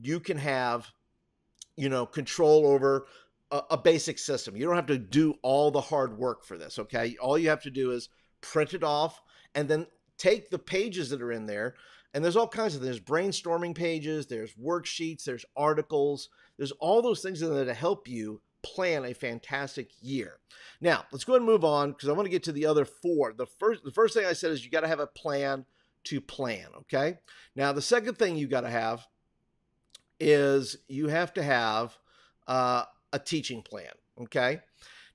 you can have, control over a basic system. You don't have to do all the hard work for this, okay? All you have to do is print it off and then take the pages that are in there. And there's all kinds of, there's brainstorming pages, there's worksheets, there's articles, there's all those things in there to help you plan a fantastic year. Now, let's go ahead and move on because I want to get to the other four. The first thing I said is you got to have a plan to plan, okay? Now, the second thing you got to have is you have to have a teaching plan, okay?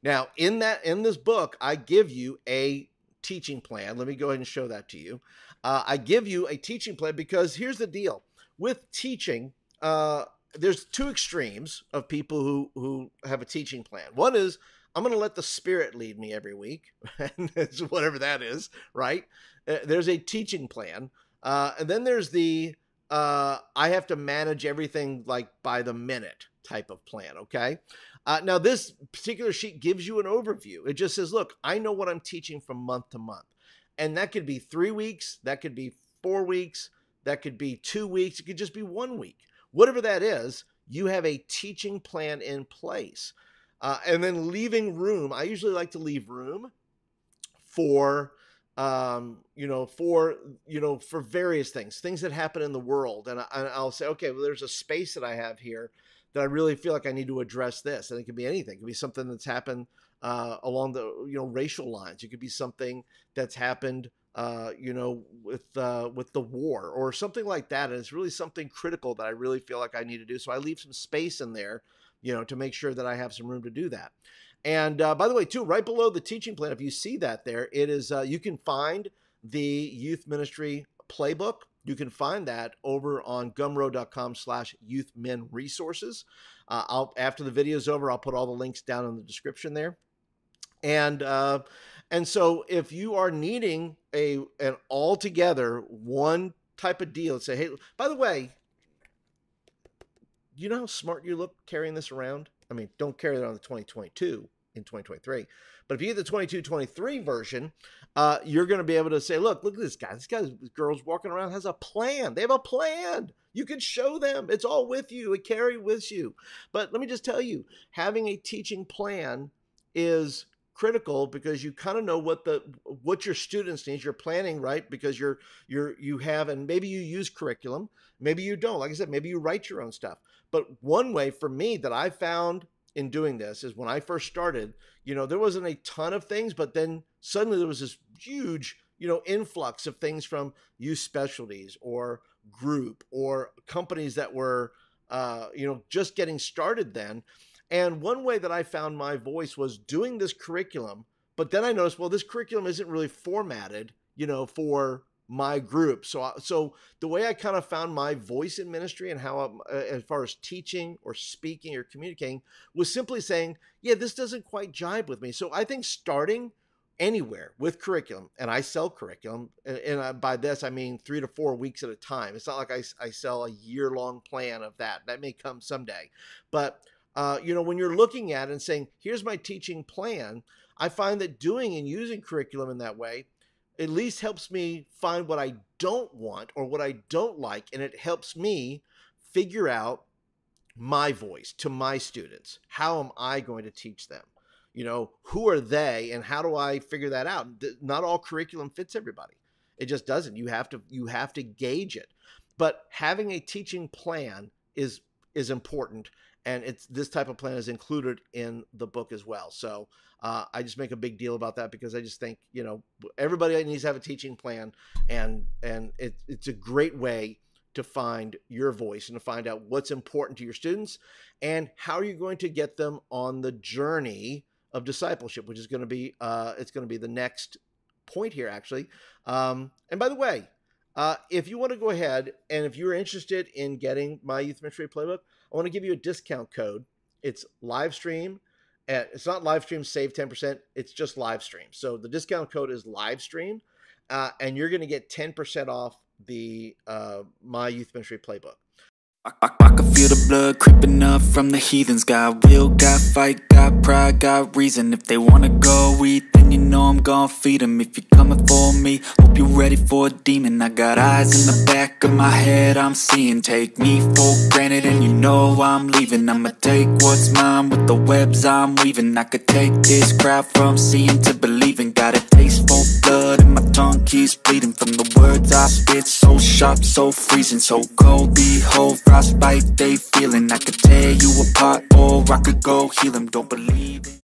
Now, in this book, I give you a teaching plan. Let me go ahead and show that to you. I give you a teaching plan because here's the deal. With teaching, there's two extremes of people who have a teaching plan. One is, I'm going to let the Spirit lead me every week, and it's whatever that is, right? There's a teaching plan. And then there's the, I have to manage everything like by the minute type of plan, okay? Now, this particular sheet gives you an overview. It just says, look, I know what I'm teaching from month to month. And that could be 3 weeks, that could be 4 weeks, that could be 2 weeks, it could just be 1 week. Whatever that is, you have a teaching plan in place. And then leaving room, I usually like to leave room for for various things that happen in the world. And I'll say, okay, well, there's a space that I have here that I really feel like I need to address this. And it could be anything. It could be something that's happened along the, racial lines. It could be something that's happened, with the war or something like that. And it's really something critical that I really feel like I need to do. So I leave some space in there, to make sure that I have some room to do that. And by the way, too, right below the teaching plan, if you see that there, it is, you can find the youth ministry playbook. You can find that over on gumroad.com/youthmenresources. After the video is over, I'll put all the links down in the description there. And so if you are needing an altogether one type of deal, say, hey, by the way, you know how smart you look carrying this around? I mean, don't carry it on the 2022 in 2023. But if you get the 22-23 version, you're going to be able to say, look at this guy. This girl's walking around, has a plan. They have a plan. You can show them. It's all with you. It carries with you. But let me just tell you, having a teaching plan is critical because you kind of know what your students need. You're planning, right? Because you have, and maybe you use curriculum, maybe you don't. Like I said, maybe you write your own stuff. But one way for me that I found in doing this is when I first started, there wasn't a ton of things, but then suddenly there was this huge, influx of things from youth specialties or group or companies that were, just getting started then. And one way that I found my voice was doing this curriculum, but then I noticed, well, this curriculum isn't really formatted, for my group. So the way I kind of found my voice in ministry and how as far as teaching or speaking or communicating was simply saying, yeah, this doesn't quite jibe with me. So I think starting anywhere with curriculum, and I sell curriculum, and by this, I mean 3 to 4 weeks at a time. It's not like I sell a year-long plan of that. That may come someday. But when you're looking at it and saying, here's my teaching plan, I find that doing and using curriculum in that way at least helps me find what I don't want or what I don't like. And it helps me figure out my voice to my students. How am I going to teach them? Who are they and how do I figure that out? Not all curriculum fits everybody. It just doesn't. You have to gauge it. But having a teaching plan is important. And this type of plan is included in the book as well. So I just make a big deal about that because I just think, everybody needs to have a teaching plan. And it's a great way to find your voice and to find out what's important to your students and how you're going to get them on the journey of discipleship, which is going to be, it's going to be the next point here, actually. And by the way, if you want to go ahead and if you're interested in getting my Youth Ministry Playbook, I want to give you a discount code. It's Livestream. It's not Livestream save 10%. It's just Livestream. So the discount code is Livestream, and you're going to get 10% off the My Youth Ministry Playbook. I can feel the blood creeping up from the heathens. Got will, got fight, got pride, got reason. If they wanna go eat, then you know I'm gon' feed them. If you're coming for me, hope you're ready for a demon. I got eyes in the back of my head, I'm seeing. Take me for granted and you know I'm leaving. I'ma take what's mine with the webs I'm weaving. I could take this crowd from seeing to believing. Got a taste for blood and my tongue keeps bleeding from the words I spit. So sharp, so freezing, so cold. Behold, frostbite they feeling. I could tear you apart or I could go heal them. Don't believe it.